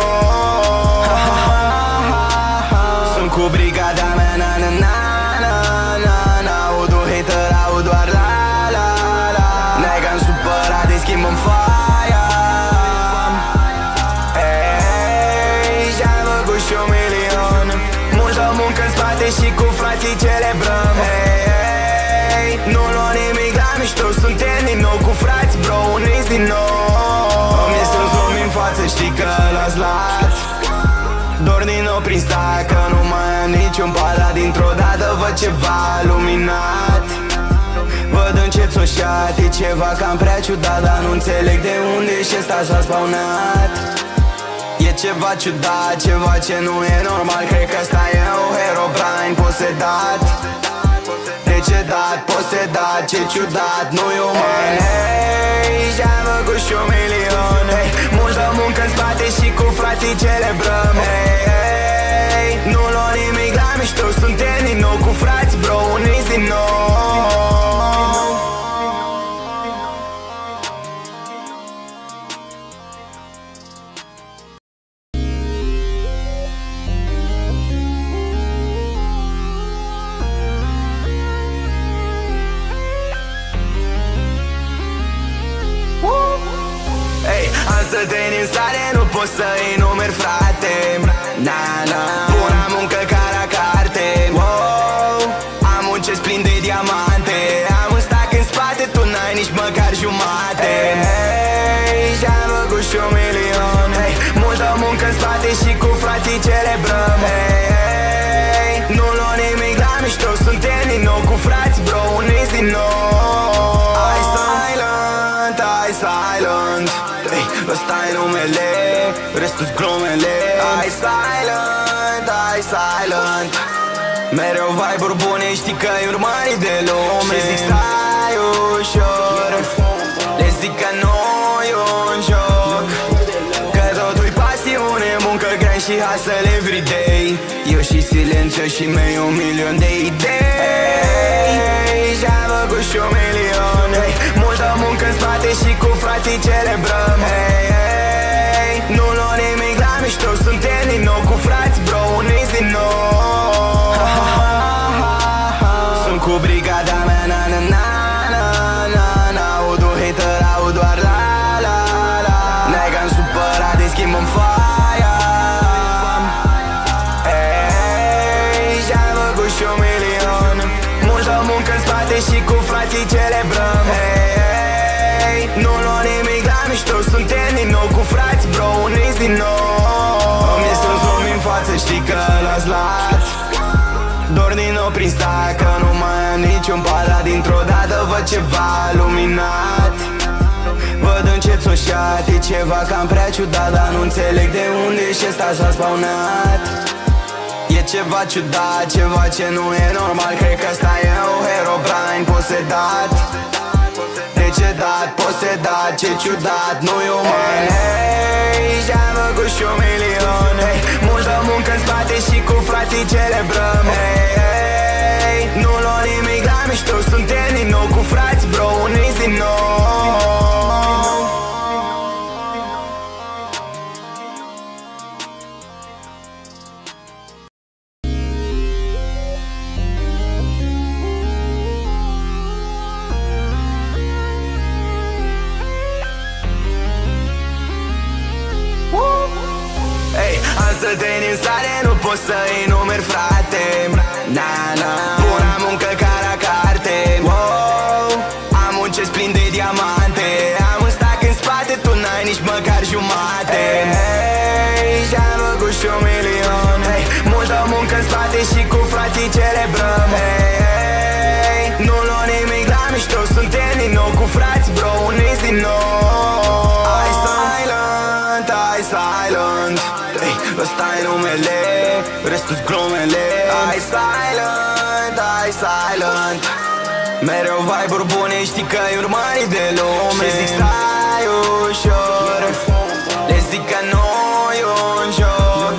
Sunt cu brigada mea, na na na na na na. Audu hater, aud doar la la la. Nega-n supărat, îi schimbăm faia. Hey, și-am făcut și 1.000.000, multă muncă în spate și cu frații celebrăm. Hey, hey, nu luăm nimic la mișto, suntem din nou cu frați, bro, uniți din nou. Îmi este un zoom în față, știi că l-ați luat. Dor din nou prin stai, că nu mai am niciun palat. Dintr-o dată văd ceva luminat, văd încet oșat. E ceva cam prea ciudat, dar nu înțeleg de unde și ăsta s-a spawnat. E ceva ciudat, ceva ce nu e normal. Cred că ăsta e un Herobrine posedat, decedat, posedat, ce ciudat, nu-i uman. Hey, și-am făcut și 1.000.000, hey, multă muncă în spate și cu frații celebrăm. Hey, hey, nu luăm nimic la mișto, suntem din nou cu frați, bro, uniți din nou. Să te din stare, nu pot să-i numeri, frate. Na, na, pura muncă ca la carte, wow. Am un chest plin de diamante, am un stack în spate, tu n-ai nici măcar jumătate. spate. Hey, și-am făcut și 1 milion. Hey, multă muncă în spate și cu frații celebrăm. Hey, hey, nu luăm nimic la mișto, suntem din nou cu frați, bro, uniți din nou. I silent, I silent. Hey, ăsta-i numele, restul-s glumele. I silent, I silent. Mereu vibe-uri bune, știi că-i urmărit de lume. Și zic stai ușor, le zic că nu-i un joc, că totul-i pasiune, muncă grea și hustle everyday. Eu și silențiu și mei 1 milion de idei. Și-am făcut și 1 milion. Hey, multă muncă în spate și cu frații celebrăm. Hey, hey, nu luăm nimic la mișto, suntem din nou cu frați, bro, uniți din nou. Sunt cu brigada mea, na na na na na na. Aud un hater, aud doar la la la. Nega-n supărat, îi schimb-mi foaia. Hey, și-am făcut și 1 milion. Multă muncă în spate și cu frații celebrăm. Hey, hey, nu luăm nimic la mișto, suntem din nou cu frați, bro, uniți din nou. Îmi este un zoom în față, știi că l-ați luat. Dor din nou prin stai, că nu mai am niciun pala. Dintr-o dată văd ceva luminat, văd încet oșat. E ceva cam prea ciudat, dar nu înțeleg de unde și ăsta s-a spawnat. E ceva ciudat, ceva ce nu e normal. Cred că ăsta e un Herobrine posedat, decedat, posedat, ce ciudat, nu-i uman. Hey, și-am făcut și 1 milion. Hey, multă muncă în spate și cu frații celebrăm. Hey, hey, nu luăm nimic la mișto, suntem din nou cu frați, bro, uniți din nou. Să te din stare, nu pot să-i numeri, frate. Na, na, pura muncă ca la carte. Wow, am un chest plin de diamante. Am un stack în spate, tu n-ai nici măcar jumate. Hey, și-am făcut și 1 milion. Hey, multă muncă în spate și cu frații celebrăm. Hey, hey, nu luăm nimic la mișto, suntem din nou cu frați, bro, uniți din nou. I silent, I silent. Hey, ăsta-i numele, restul-s glumele. I silent, I silent. Mereu vibe-uri bune, știi că-i urmărit de lume. Și zic stai ușor, le zic că nu-i un joc,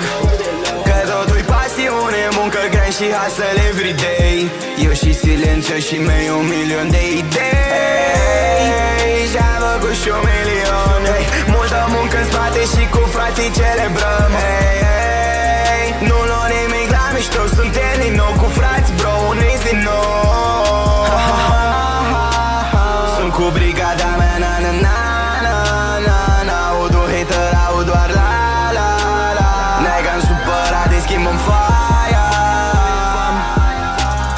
că totul-i pasiune, muncă grea și hustle everyday. Eu și silențiu și mei 1 milion de idei. Și-am făcut și 1 milion. Hey, multă muncă în spate și cu frații celebrăm. Hey, hey, nu luăm nimic la mișto, suntem din nou cu frați, bro, uniți din nou. Sunt cu brigada mea, na na na na na na. Aud un hater, aud doar la la la. Nega-n supărat, îi schimb-mi foaia.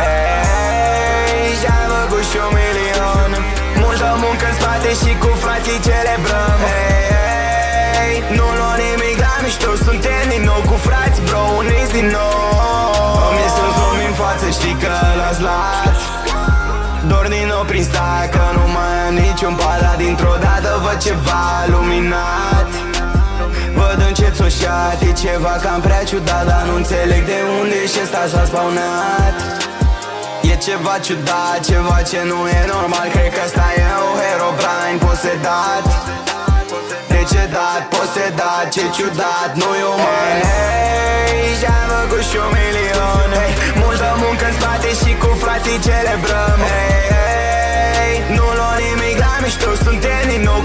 Hey, și-am făcut și 1 milion. Multă muncă în spate și cu frații celebrăm. Hey, hey, nu luăm nimic la mișto, suntem din nou cu frați, bro, uniți din nou. Îmi este un zoom în față, știi că l-ați luat. Dor din nou prin stai, că nu mai am niciun pala. Dintr-o dată văd ceva luminat, văd încet oșat. E ceva cam prea ciudat, dar nu înțeleg de unde și ăsta s-a spawnat. E ceva ciudat, ceva ce nu e normal. Cred că ăsta e un Herobrine posedat, decedat, posedat, ce ciudat, nu-i uman. Hey, și-am făcut și 1 milion. Hey, multă muncă în spate și cu frații celebrăm. Hey, hey, nu luăm nimic la mișto, suntem din nou